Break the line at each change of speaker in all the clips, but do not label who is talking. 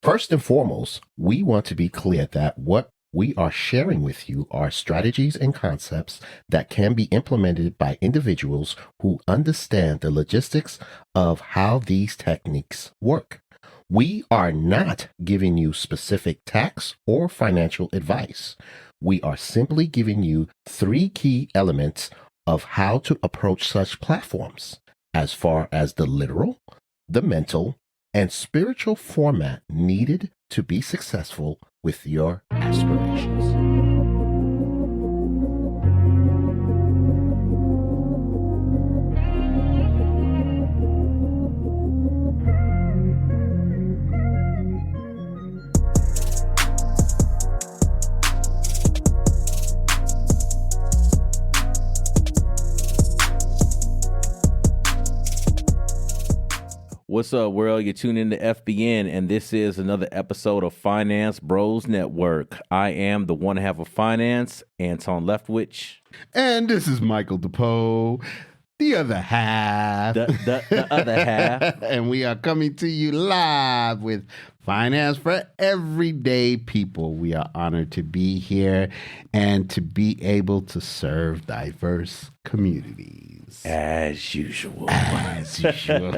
First and foremost, we want to be clear that what we are sharing with you are strategies and concepts that can be implemented by individuals who understand the logistics of how these techniques work. We are not giving you specific tax or financial advice. We are simply giving you 3 key elements of how to approach such platforms, as far as the literal, the mental, and spiritual format needed to be successful with your aspirations.
What's up, world? You're tuned in to FBN, and this is another episode of Finance Bros Network. I am the one half of finance, Anton Leftwich.
And this is Michel Dupoux, the other half.
The other half.
And we are coming to you live with Finance for Everyday People. We are honored to be here and to be able to serve diverse communities.
As usual.
As usual.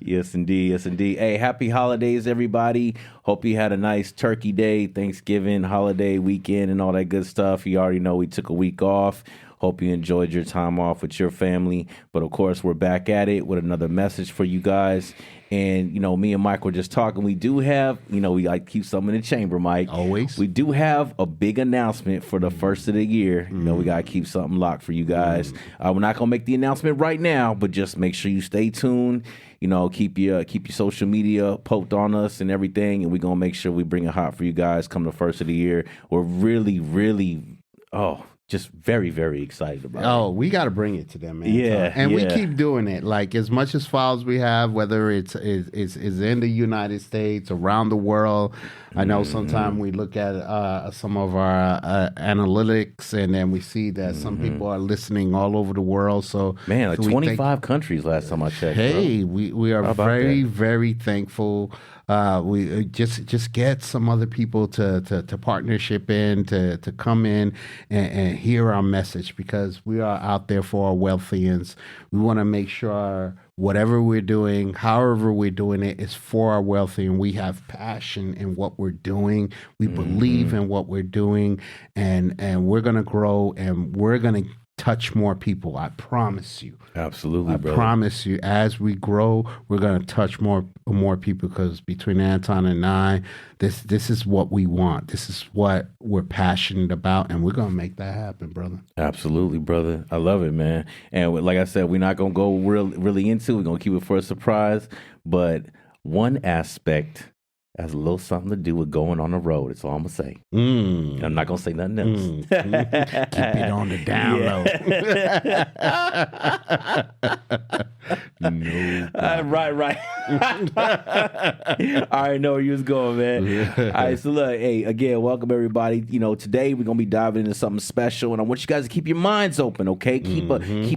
Yes, indeed. Yes, indeed. Hey, happy holidays, everybody. Hope you had a nice turkey day, Thanksgiving, holiday weekend, and all that good stuff. You already know we took a week off. Hope you enjoyed your time off with your family. But, of course, we're back at it with another message for you guys. And, you know, me and Mike were just talking. We do have, you know, we like keep something in the chamber, Mike.
Always.
We do have a big announcement for the first of the year. You know, we got to keep something locked for you guys. We're not going to make the announcement right now, but just make sure you stay tuned. You know, keep your social media poked on us and everything. And we're going to make sure we bring it hot for you guys come the first of the year. We're really, just very, very excited about it.
Oh, we got to bring it to them, man.
Yeah,
and we
yeah.
keep doing it. Like, as much as files we have, whether it's in the United States, around the world. I know sometimes we look at some of our analytics, and then we see that some people are listening all over the world. So,
Man, like
so we
25 countries last time I checked.
Hey,
bro.
we are very, very thankful. We just get some other people to partnership in, to come in and hear our message, because we are out there for our wealthians. We want to make sure whatever we're doing, however we're doing it, is for our wealthy, and we have passion in what we're doing. We believe in what we're doing, and we're going to grow, and we're going to touch more people. I promise you.
Absolutely,
I
brother.
promise you, as we grow, we're going to touch more people, because between Anton and I, this is what we want. This is what we're passionate about, and we're going to make that happen, brother.
Absolutely, brother. I love it, man. And like I said, we're not going to go really into it. We're going to keep it for a surprise. But one aspect has a little something to do with going on the road. That's all I'm going to say. I'm not going to say nothing else.
Keep it on the down low. No.
Right. I already know where you was going, man. All right, so look, hey, again, welcome everybody. You know, today we're gonna be diving into something special, and I want you guys to keep your minds open, okay? Keep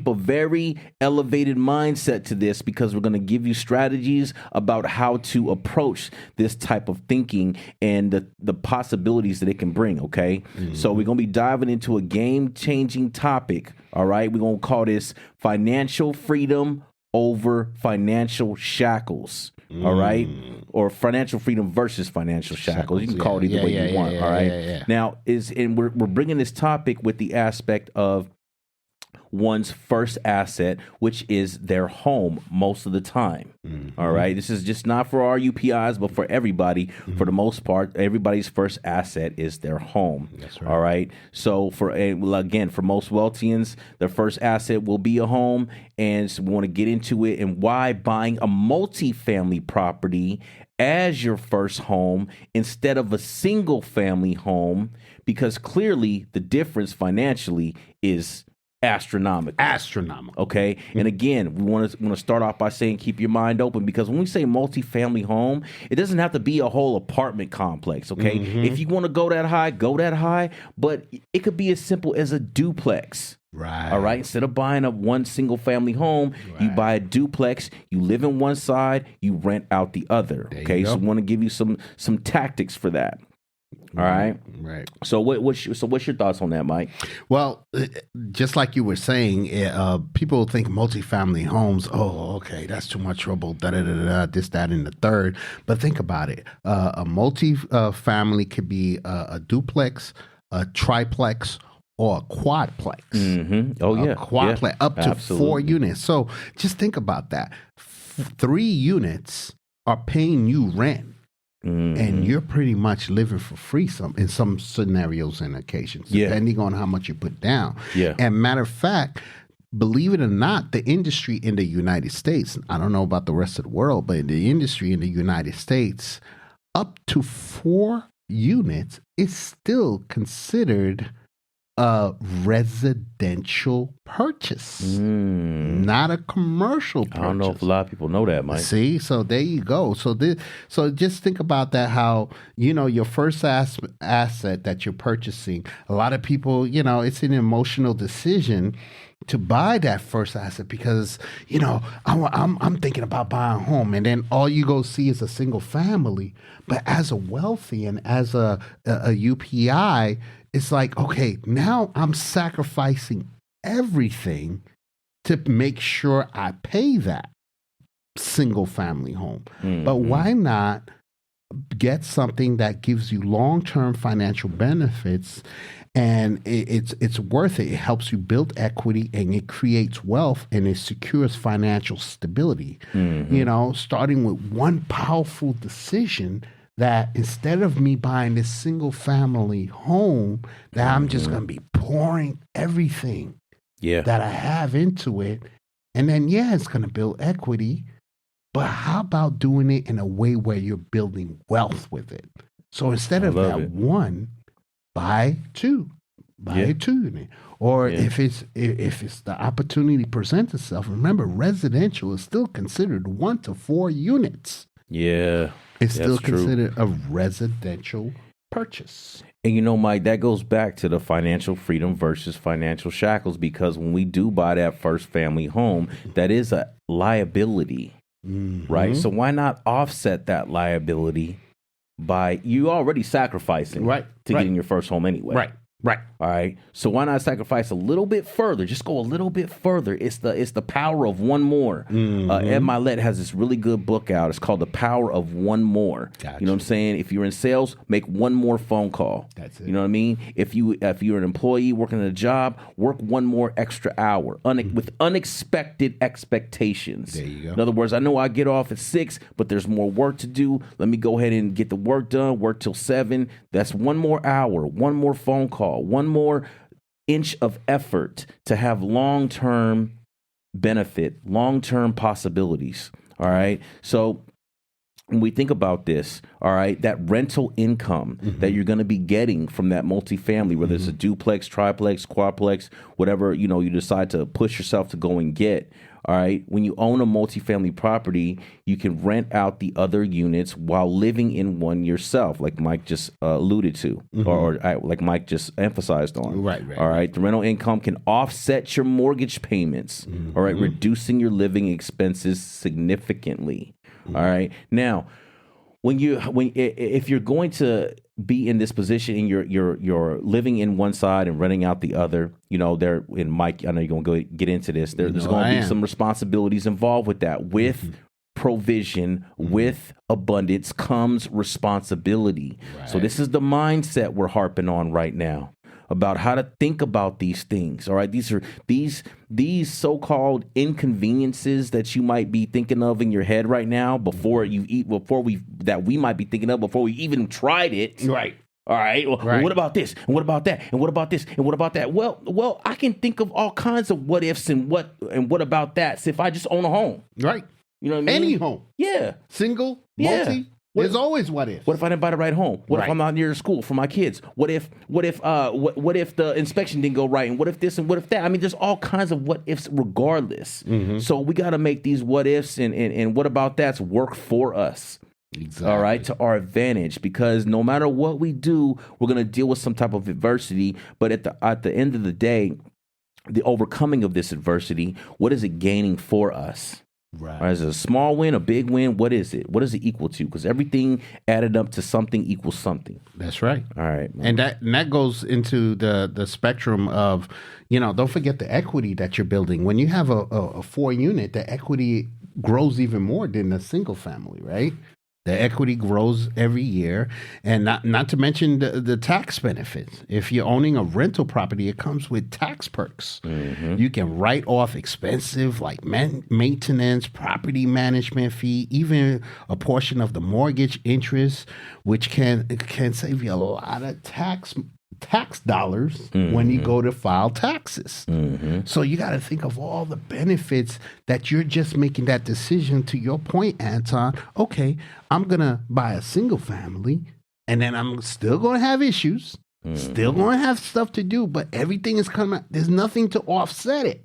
a very elevated mindset to this, because we're gonna give you strategies about how to approach this type of thinking and the possibilities that it can bring, okay? So we're gonna be diving into a game-changing topic, all right? We're gonna call this financial freedom over financial shackles, all right? Or financial freedom versus financial shackles. You can call it either way you want, all right?
Yeah.
Now, we're bringing this topic with the aspect of one's first asset, which is their home most of the time. All right. This is just not for our UPIs, but for everybody. For the most part, everybody's first asset is their home.
That's right.
All right. So for most wealthians, their first asset will be a home. And so we want to get into it and why buying a multifamily property as your first home instead of a single family home, because clearly the difference financially is astronomical. Okay. And again, we want to start off by saying keep your mind open, because when we say multifamily home, it doesn't have to be a whole apartment complex. Okay. If you want to go that high, but it could be as simple as a duplex.
Right.
All right. Instead of buying up one single family home, you
Right.
buy a duplex. You live in one side, you rent out the other.
There you
Okay. So I
go.
want to give you some tactics for that. All right.
Right.
So what's your thoughts on that, Mike?
Well, just like you were saying, people think multifamily homes. Oh, okay, that's too much trouble. Da da da da. This, that, and the third. But think about it. A multi-family could be a duplex, a triplex, or a quadplex.
Mm-hmm. Oh yeah,
Quadplex, up to
absolutely.
4 units. So just think about that. 3 units are paying you rent.
Mm-hmm.
And you're pretty much living for free in some scenarios and occasions, depending on how much you put down.
Yeah.
And matter of fact, believe it or not, the industry in the United States, I don't know about the rest of the world, but in the industry in the United States, up to 4 units is still considered a residential purchase, not a commercial purchase.
I don't know if a lot of people know that, Mike.
See, so there you go. So just think about that. How your first asset that you're purchasing. A lot of people, it's an emotional decision to buy that first asset because I'm thinking about buying a home, and then all you go see is a single family. But as a wealthy and as a UPI, it's like, okay, now I'm sacrificing everything to make sure I pay that single family home.
Mm-hmm.
But why not get something that gives you long-term financial benefits, and it's worth it. It helps you build equity, and it creates wealth, and it secures financial stability.
Mm-hmm.
Starting with one powerful decision that instead of me buying this single family home, that I'm just going to be pouring everything that I have into it. And then, it's going to build equity. But how about doing it in a way where you're building wealth with it? So instead of that one, buy 2. Buy a 2 unit. Or if it's the opportunity presents itself, remember, residential is still considered 1 to 4 units.
Yeah.
It's still considered a residential purchase.
And Mike, that goes back to the financial freedom versus financial shackles, because when we do buy that first family home, that is a liability, right? So why not offset that liability by you already sacrificing to getting your first home anyway?
Right.
All right. So why not sacrifice a little bit further? Just go a little bit further. It's the power of one more. Ed Milet has this really good book out. It's called The Power of One More.
Gotcha.
You know what I'm saying? If you're in sales, make one more phone call.
That's it.
You know what I mean? If you're an employee working at a job, work one more extra hour with unexpected expectations.
There you go.
In other words, I know I get off at 6, but there's more work to do. Let me go ahead and get the work done. Work till 7. That's one more hour, one more phone call, one more inch of effort to have long-term benefit, long-term possibilities. All right. So when we think about this, all right, that rental income that you're going to be getting from that multifamily, whether it's a duplex, triplex, quadplex, whatever, you decide to push yourself to go and get. All right. When you own a multifamily property, you can rent out the other units while living in one yourself, like Mike just alluded to, or like Mike just emphasized on.
Right.
All right. The rental income can offset your mortgage payments. All right. Reducing your living expenses significantly. All right. Now, if you're going to be in this position and you're living in one side and renting out the other, there, and Mike, I know you're going to go get into this. There's going to be some responsibilities involved with that. With provision, with abundance comes responsibility. Right. So this is the mindset we're harping on right now, about how to think about these things. All right. These are these so-called inconveniences that you might be thinking of in your head right now we might be thinking of before we even tried it.
Right.
All right. Well, what about this? And what about that? And what about this? And what about that? Well, I can think of all kinds of what ifs and what about that if I just own a home.
Right.
You know what I mean?
Any home.
Yeah.
Single,
Yeah.
multi. There's always what if.
What if I didn't buy the right home? What if I'm not near school for my kids? What if the inspection didn't go right? And what if this and what if that? I mean, there's all kinds of what ifs regardless. So we got to make these what ifs and what about that's work for us.
Exactly.
All right, to our advantage, because no matter what we do, we're going to deal with some type of adversity. But at the end of the day, the overcoming of this adversity, what is it gaining for us? Right. Is it a small win, a big win? What is it? What is it equal to? Because everything added up to something equals something.
That's right.
All right. Man.
And that goes into the spectrum of, don't forget the equity that you're building. When you have a 4-unit, the equity grows even more than a single family, right? The equity grows every year, and not to mention the tax benefits. If you're owning a rental property, it comes with tax perks. Mm-hmm. You can write off expensive like maintenance, property management fee, even a portion of the mortgage interest, which can save you a lot of tax dollars when you go to file taxes. Mm-hmm. So you got to think of all the benefits that you're just making that decision. To your point, Anton, okay, I'm going to buy a single family, and then I'm still going to have issues, still going to have stuff to do, but everything is coming out. There's nothing to offset it.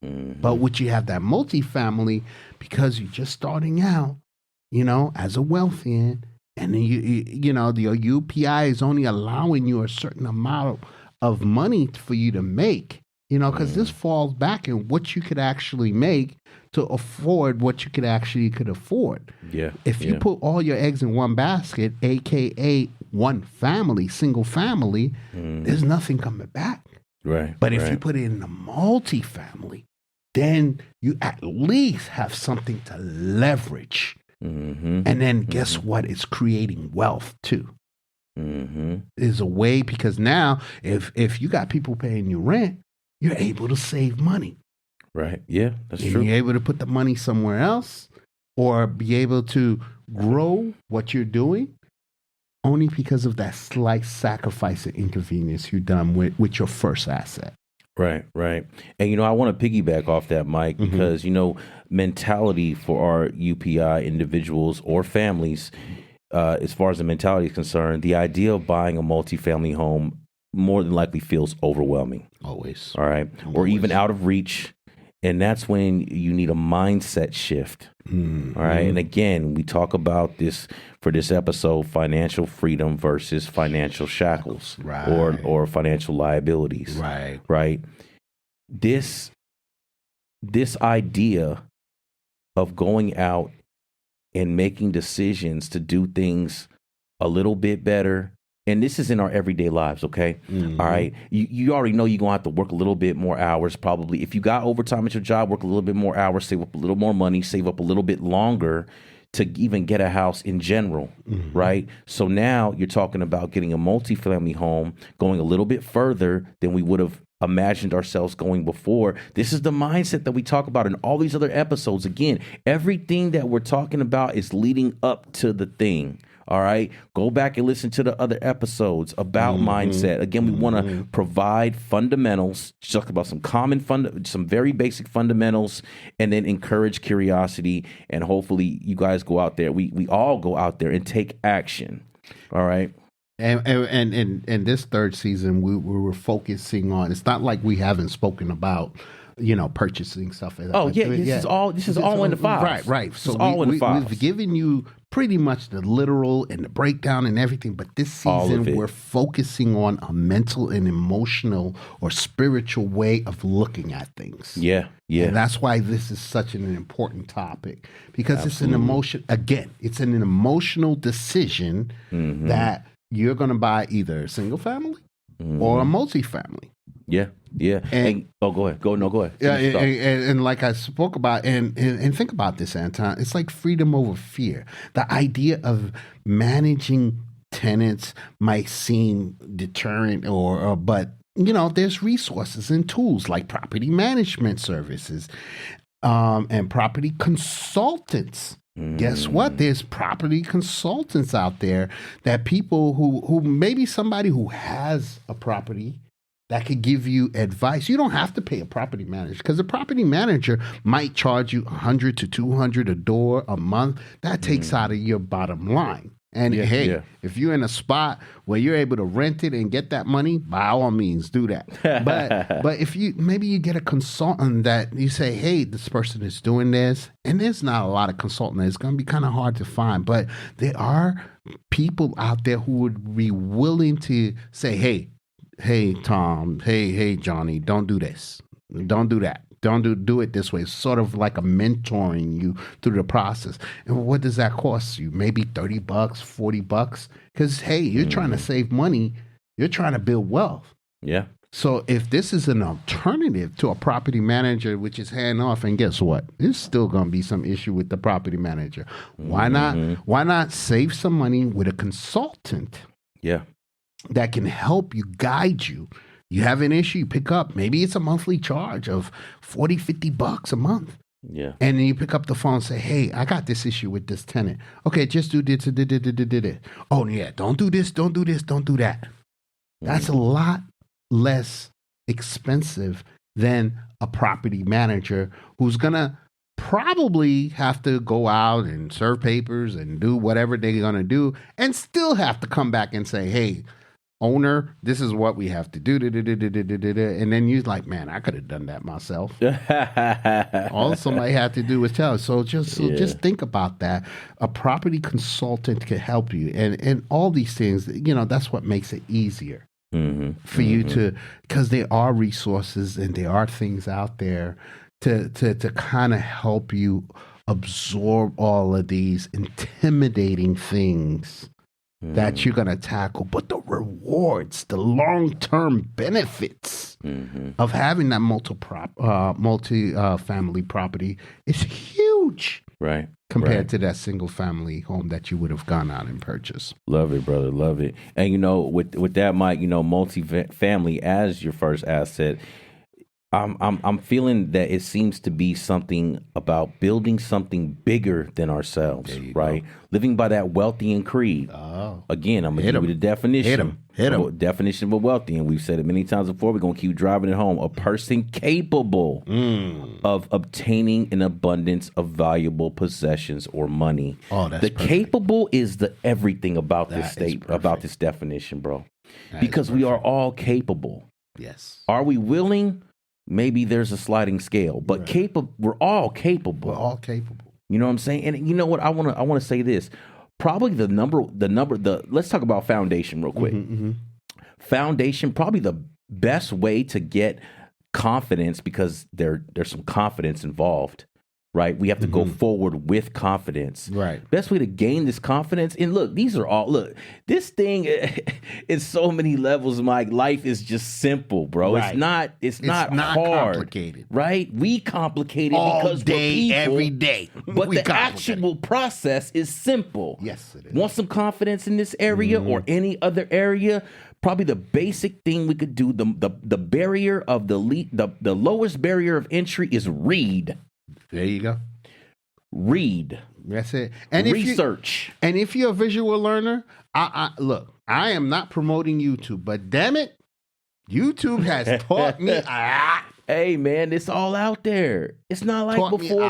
Mm-hmm. But would you have that multifamily because you're just starting out, as a wealthian, and then your UPI is only allowing you a certain amount of money for you to make, because this falls back in what you could actually make to afford what you could afford. Yeah. If you put all your eggs in one basket, AKA one family, single family, there's nothing coming back.
Right.
But if you put it in a multifamily, then you at least have something to leverage. Mm-hmm. And then guess what? It's creating wealth too. Mm-hmm. There's a way, because now if you got people paying you rent, you're able to save money.
Right. Yeah, that's true.
You're able to put the money somewhere else, or be able to grow what you're doing, only because of that slight sacrifice and inconvenience you've done with your first asset.
Right, right. And, I want to piggyback off that, Mike, because, mentality for our UPI individuals or families, as far as the mentality is concerned, the idea of buying a multifamily home more than likely feels overwhelming.
Always.
All right. Always. Or even out of reach. And that's when you need a mindset shift. Mm-hmm. All right. And again, we talk about this for this episode, financial freedom versus financial shackles, right, or financial liabilities.
Right.
Right. This idea of going out and making decisions to do things a little bit better. And this is in our everyday lives, okay? Mm-hmm. All right. You already know you're going to have to work a little bit more hours, probably. If you got overtime at your job, work a little bit more hours, save up a little more money, save up a little bit longer to even get a house in general, right? So now you're talking about getting a multifamily home, going a little bit further than we would have imagined ourselves going before. This is the mindset that we talk about in all these other episodes. Again, everything that we're talking about is leading up to the thing. All right. Go back and listen to the other episodes about mindset. Again, we want to provide fundamentals, talk about some very basic fundamentals, and then encourage curiosity. And hopefully you guys go out there. We all go out there and take action. All right.
And this third season, we were focusing on, it's not like we haven't spoken about, purchasing stuff.
Oh yeah, this is all in the files.
Right. So we've given you pretty much the literal and the breakdown and everything, but this season we're focusing on a mental and emotional or spiritual way of looking at things.
Yeah.
And that's why this is such an important topic, because it's an emotion. Again, it's an emotional decision that you're going to buy either a single family or a multifamily.
Yeah. And go ahead. Go ahead.
Yeah, and like I spoke about, and think about this, Anton. It's like freedom over fear. The idea of managing tenants might seem deterrent, but there's resources and tools like property management services, and property consultants. Guess what? There's property consultants out there that people who maybe somebody who has a property that could give you advice. You don't have to pay a property manager, because a property manager might charge you $100 to $200 a door a month. That takes out of your bottom line. And if you're in a spot where you're able to rent it and get that money, by all means, do that. But if you get a consultant that you say, hey, this person is doing this, and there's not a lot of consultants, it's going to be kind of hard to find, but there are people out there who would be willing to say, hey, hey, Tom, hey, Johnny, don't do this. Don't do that. Don't do it this way. It's sort of like a mentoring you through the process. And what does that cost you? Maybe $30, $40. Because, hey, you're trying to save money. You're trying to build wealth.
Yeah.
So if this is an alternative to a property manager, which is hand off, and guess what? There's still going to be some issue with the property manager. Why not? Why not save some money with a consultant?
Yeah.
That can help you, guide you. You have an issue, you pick up. Maybe it's a monthly charge of $40, $50 a month.
Yeah.
And then you pick up the phone and say, hey, I got this issue with this tenant. Okay, just do this. Oh, yeah, don't do this, don't do this, don't do that. That's a lot less expensive than a property manager who's going to probably have to go out and serve papers and do whatever they're going to do and still have to come back and say, hey, owner, this is what we have to do. And then you're like, man, I could have done that myself. All somebody had to do was tell us. So just think about that. A property consultant can help you. And all these things, that's what makes it easier for you to, because there are resources and there are things out there to kind of help you absorb all of these intimidating things that you're going to tackle, but the rewards, the long-term benefits of having that multi-family property is huge,
right?
Compared to that single-family home that you would have gone out and purchased.
Love it, brother. Love it. And with that, Mike, multi-family as your first asset. I'm feeling that it seems to be something about building something bigger than ourselves, right? Go. Living by that wealthy creed. Oh. Again, I'm going to give you the definition.
Hit 'em.
Definition of a wealthy, and we've said it many times before. We're going to keep driving it home. A person capable of obtaining an abundance of valuable possessions or money.
Oh, that's perfect.
Capable is the everything about this about this definition, bro. Because we are all capable.
Yes.
Are we willing? Maybe there's a sliding scale, but we're all capable.
We're all capable.
You know what I'm saying? And you know what? I want to say this. Probably let's talk about foundation real quick. Foundation, probably the best way to get confidence, because there's some confidence involved, right? We have to go forward with confidence.
Right.
Best way to gain this confidence. And look, this thing is so many levels, Mike. Life is just simple, bro. Right. It's not hard.
Complicated.
Right? We complicate it
all
because
day,
we're people,
every day.
But the actual process is simple.
Yes, it is.
Want some confidence in this area or any other area? Probably the basic thing we could do, the barrier of the lowest barrier of entry is read.
There you go.
Read.
That's it. And
research.
If you're a visual learner, look, I am not promoting YouTube, but damn it, YouTube has taught me
Hey man, it's all out there. It's not like before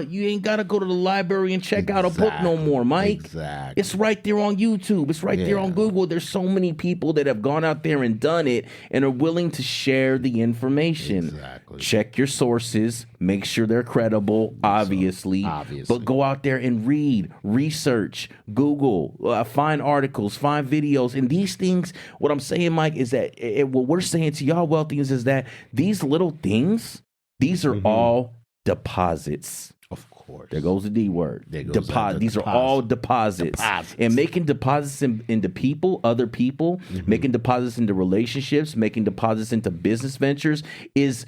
you ain't gotta go to the library and check out a book no more, Mike.
Exactly.
It's right there on YouTube. It's right there on Google. There's so many people that have gone out there and done it and are willing to share the information.
Exactly.
Check your sources, make sure they're credible, obviously. But go out there and read, research, Google, find articles, find videos. And these things, what I'm saying, Mike, is that what we're saying to y'all wealthies is that these little things, these are all deposits.
Of course.
There goes the D word. These are all deposits. And making deposits into people, other people, making deposits into relationships, making deposits into business ventures is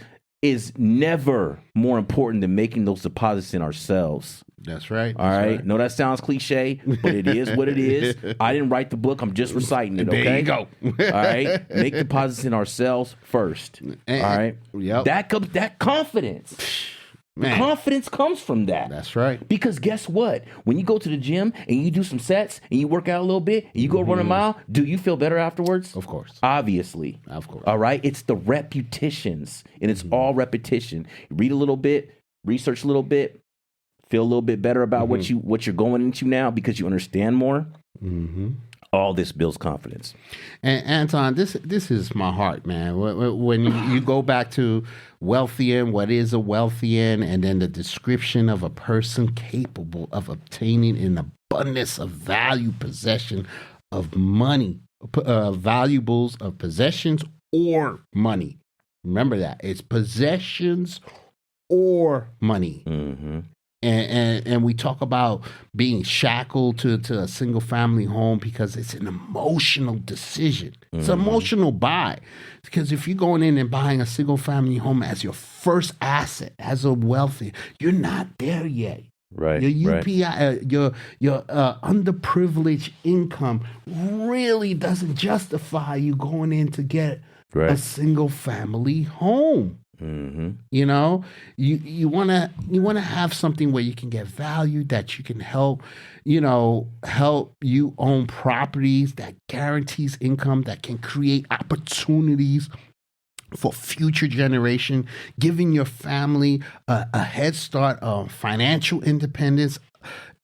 never more important than making those deposits in ourselves.
That's right.
All right. No, that sounds cliche, but it is what it is. I didn't write the book. I'm just reciting it. Okay.
There you go.
All right. Make deposits in ourselves first. All right.
Yep.
That confidence.
Man.
The confidence comes from that.
That's right.
Because guess what? When you go to the gym and you do some sets and you work out a little bit and you go run a mile, do you feel better afterwards?
Of course.
Obviously.
Of course.
All right. It's the repetitions, and it's all repetition. Read a little bit, research a little bit, feel a little bit better about what you're going into now because you understand more. All this builds confidence.
And Anton, this is my heart, man. When you go back to wealthian, what is a wealthian, and then the description of a person capable of obtaining an abundance of value, possession of money, valuables of possessions or money. Remember that. It's possessions or money.
Mm-hmm.
And we talk about being shackled to a single family home because it's an emotional decision. It's an emotional buy. Because if you're going in and buying a single family home as your first asset, as a wealthy, you're not there yet.
Right.
Your UPI, your underprivileged income really doesn't justify you going in to get a single family home.
Mm-hmm.
You know, you wanna have something where you can get value, that you can help you own properties, that guarantees income, that can create opportunities for future generation, giving your family a head start on financial independence,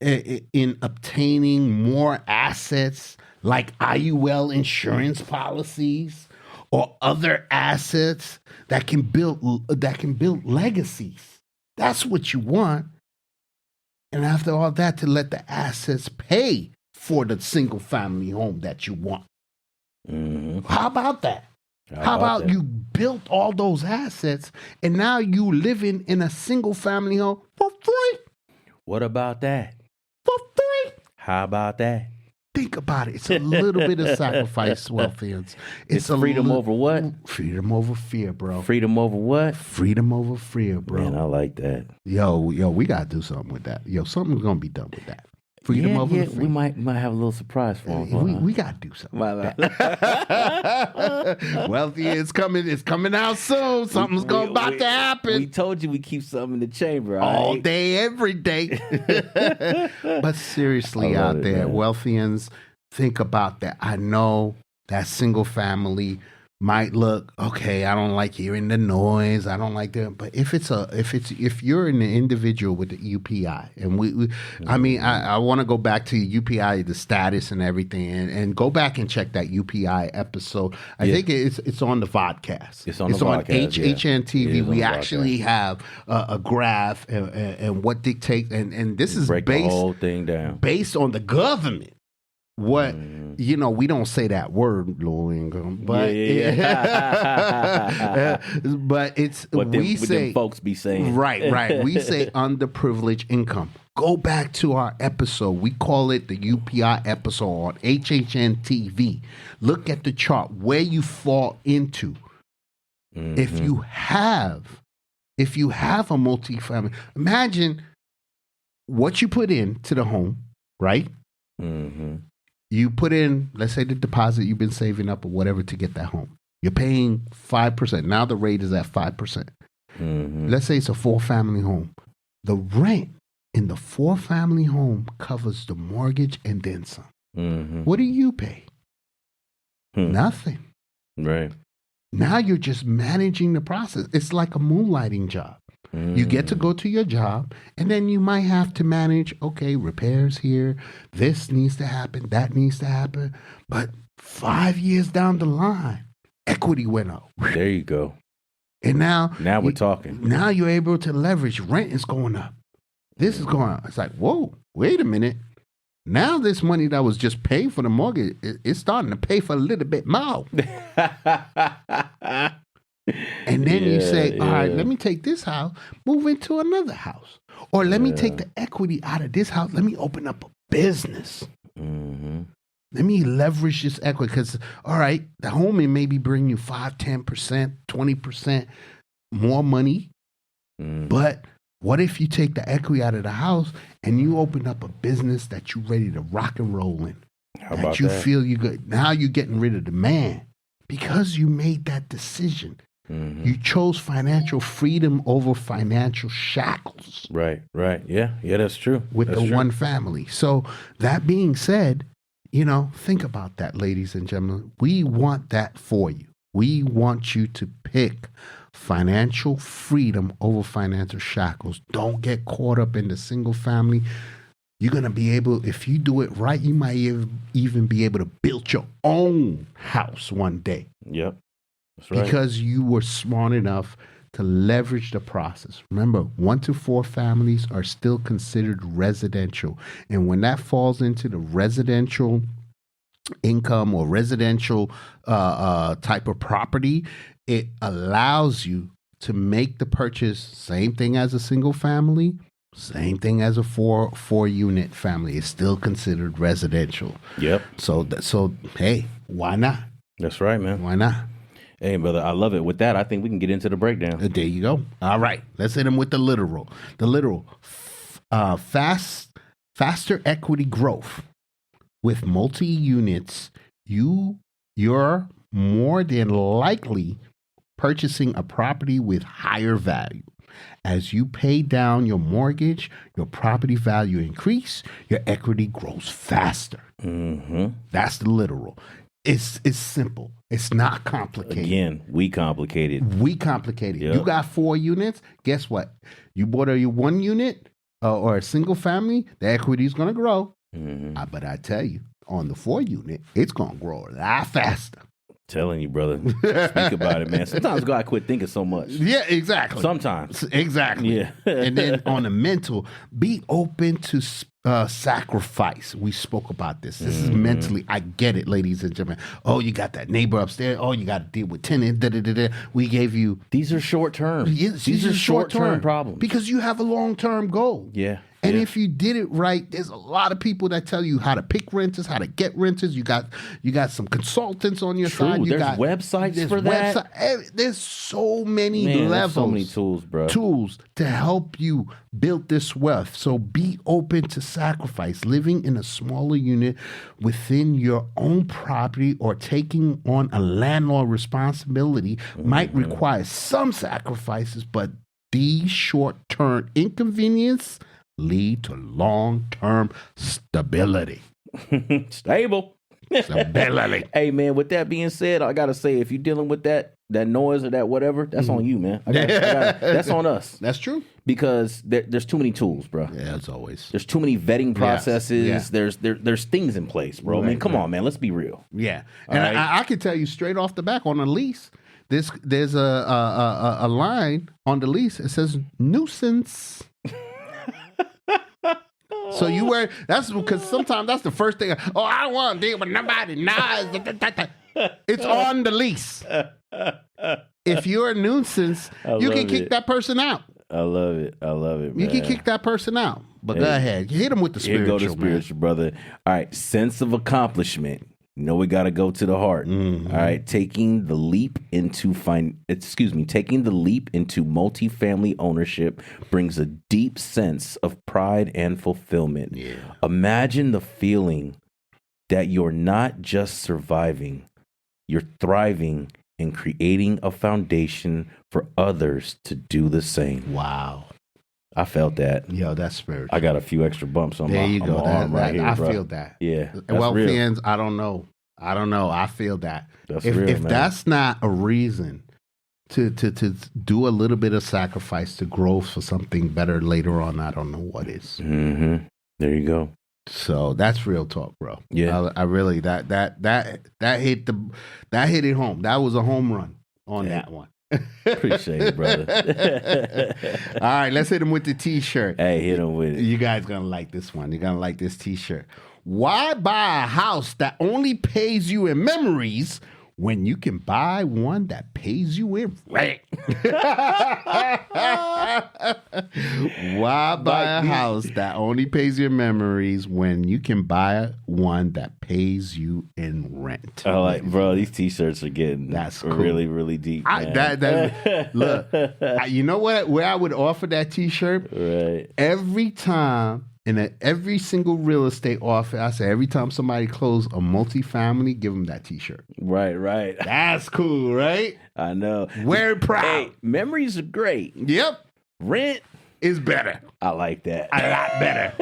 in obtaining more assets like IUL insurance policies or other assets that can build legacies. That's what you want. And after all that, to let the assets pay for the single family home that you want.
Mm-hmm.
How about that? How about you built all those assets and now you living in a single family home for free?
What about that?
For free.
How about that?
Think about it. It's a little bit of sacrifice, wealthians.
It's freedom over what?
Freedom over fear, bro.
Freedom over what?
Freedom over fear, bro.
Man, I like that.
Yo, we gotta do something with that. Yo, something's gonna be done with that. Freedom over the fear.
We might have a little surprise for him.
We gotta do something. Wealthy is coming. It's coming out soon. Something's about to happen.
We told you we keep something in the chamber.
All day, every day. But seriously, out there, wealthians, think about that. I know that single family might look okay. I don't like hearing the noise. I don't like that. But if you're an individual with the UPI, and I want to go back to UPI, the status and everything, and go back and check that UPI episode. I think it's on the vodcast.
It's on
HNTV. We actually have a graph and what dictates, and this is
break
based
the whole thing down
based on the government. What we don't say that word, low income, but but it's
what
we
them,
say
them folks be saying
right. We say underprivileged income. Go back to our episode. We call it the UPI episode on HHN TV. Look at the chart where you fall into.
Mm-hmm.
If you have a multifamily, imagine what you put into the home, right?
Mm-hmm.
You put in, let's say, the deposit you've been saving up or whatever to get that home. You're paying 5%. Now the rate is at 5%.
Mm-hmm.
Let's say it's a 4-family home. The rent in the 4-family home covers the mortgage and then some.
Mm-hmm.
What do you pay? Nothing.
Right.
Now you're just managing the process. It's like a moonlighting job. You get to go to your job, and then you might have to manage, okay, repairs here, this needs to happen, that needs to happen. But 5 years down the line, equity went up.
There you go.
And now
we're talking.
Now you're able to leverage. Rent is going up. This is going up. It's like, whoa, wait a minute. Now this money that was just paid for the mortgage, it's starting to pay for a little bit more. And then you say, all right, let me take this house, move into another house. Or let me take the equity out of this house. Let me open up a business.
Mm-hmm.
Let me leverage this equity. Because, all right, the home may maybe bring you 5, 10%, 20% more money.
Mm-hmm.
But what if you take the equity out of the house and you open up a business that you're ready to rock and roll in?
How
that
about
you
that?
feel you good. Now you're getting rid of the man because you made that decision.
Mm-hmm.
You chose financial freedom over financial shackles.
Right. Yeah, that's true.
With
that's
the
true.
one family. So that being said, think about that, ladies and gentlemen. We want that for you. We want you to pick financial freedom over financial shackles. Don't get caught up in the single family. You're going to be able, if you do it right, you might even be able to build your own house one day.
Yep. That's right.
Because you were smart enough to leverage the process. Remember, 1 to 4 families are still considered residential. And when that falls into the residential income or residential type of property, it allows you to make the purchase same thing as a single family, same thing as a four unit family. It's still considered residential.
Yep.
So hey, why not?
That's right, man.
Why not?
Hey, brother, I love it. With that, I think we can get into the breakdown.
There you go. All right, let's hit them with the literal. The literal, faster equity growth with multi units. You're more than likely purchasing a property with higher value. As you pay down your mortgage, your property value increase, your equity grows faster.
Mm-hmm.
That's the literal. It's simple. It's not complicated.
Again, we complicated.
Yep. You got 4 units. Guess what? You bought a 1 unit or a single family, the equity is going to grow.
Mm-hmm.
But I tell you, on the 4 unit, it's going to grow a lot faster.
Telling you, brother. Speak about it, man. Sometimes God quit thinking so much.
Yeah, exactly.
Sometimes.
Exactly.
Yeah.
And then on the mental, be open to sacrifice. We spoke about this. This is mentally. I get it, ladies and gentlemen. Oh, you got that neighbor upstairs. Oh, you got to deal with tenant. We gave you.
These are short term.
Yes,
these are short term problems.
Because you have a long term goal.
Yeah.
And if you did it right, there's a lot of people that tell you how to pick renters, how to get renters. You got some consultants on your side.
There's websites for that.
There's so many levels.
There's so many tools, bro.
Tools to help you build this wealth. So be open to sacrifice. Living in a smaller unit within your own property or taking on a landlord responsibility might require some sacrifices, but these short-term inconvenience lead to long-term stability. Stability.
Hey, man, with that being said, I got to say, if you're dealing with that noise or that whatever, that's on you, man. That's on us.
That's true.
Because there's too many tools, bro.
Yeah, as always.
There's too many vetting processes.
Yeah.
There's things in place, bro. I mean, come on, man. Let's be real.
Yeah. And I can tell you straight off the back on a lease, there's a line on the lease. It says nuisance. So that's because sometimes that's the first thing. Oh, I don't want to deal with nobody. Nah, it's on the lease. If you're a nuisance, you can kick that person out.
I love it, man.
You can kick that person out. But go ahead. Hit them with the spiritual,
Here go the spiritual, brother. All right, sense of accomplishment. You know we got to go to the heart.
Mm-hmm.
All right, taking the leap into multifamily ownership brings a deep sense of pride and fulfillment.
Yeah.
Imagine the feeling that you're not just surviving, you're thriving and creating a foundation for others to do the same.
Wow.
I felt that.
Yo, that's spiritual.
I got a few extra bumps on my arm right here,
I
bro.
feel that.
Yeah.
Well,
real.
fans, I don't know. I feel that.
That's
if
real,
if
man.
that's not a reason to do a little bit of sacrifice to grow for something better later on, I don't know what is.
Mm-hmm. There you go.
So that's real talk, bro.
Yeah.
I really that hit it home. That was a home run on that one.
Appreciate it, brother.
All right, let's hit him with the T-shirt.
Hey, hit him with it.
You guys gonna like this one. You're gonna like this T-shirt. Why buy a house that only pays you in memories when you can buy one that pays you in rent? Why buy a house that only pays you in memories when you can buy one that pays you in rent?
I like, bro, these T-shirts are getting
cool.
really, really deep.
Look, you know what? Where I would offer that T-shirt?
Right.
Every time in every single real estate offer, I say every time somebody close a multifamily, give them that T-shirt.
Right.
That's cool, right?
I know.
Very proud.
Hey, memories are great.
Yep.
Rent
is better.
I like that.
A lot better.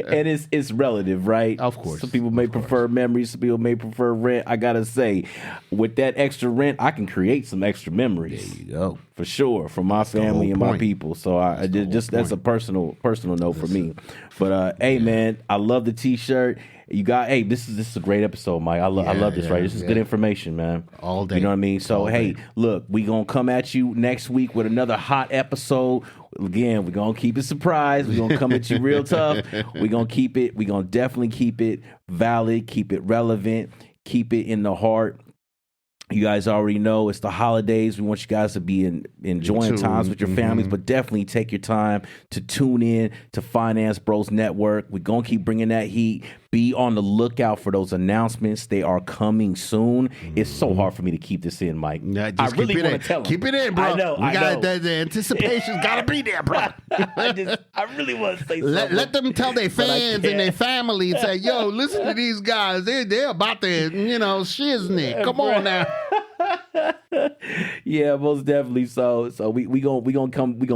And it's relative, right?
Of course.
Some people may prefer memories. Some people may prefer rent. I gotta say, with that extra rent, I can create some extra memories.
There you go.
For sure, for my family and my
point.
people. So that's a personal note for me. But hey, man, I love the T-shirt. You got this is a great episode, Mike. I love this, right? This is good information, man.
All day.
You know what I mean? So
All day.
look, we gonna come at you next week with another hot episode. Again, we're gonna keep it surprise. We're gonna come at you real tough. We're gonna definitely keep it valid, keep it relevant, keep it in the heart. You guys already know it's the holidays. We want you guys to be enjoying times with your families, but definitely take your time to tune in to Finance Bros Network. We're going to keep bringing that heat. Be on the lookout for those announcements. They are coming soon. It's so hard for me to keep this in, Mike. I really want to tell them.
Keep it in, bro.
I know.
The anticipation's got to be there, bro.
I really want to say something.
Let them tell their fans and their family and say, yo, listen to these guys. They're about to, shiznit. Come on now.
Yeah, most definitely. So we gonna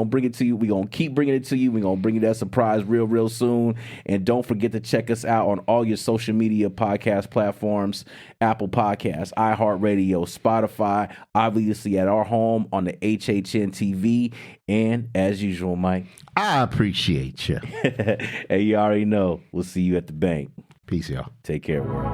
bring it to you. We gonna keep bringing it to you. We gonna bring you that surprise real soon. And don't forget to check us out on all your social media podcast platforms: Apple Podcasts, iHeartRadio, Spotify. Obviously at our home on the HHN TV. And as usual, Mike,
I appreciate you.
Hey, you already know. We'll see you at the bank.
Peace, y'all.
Take care, world.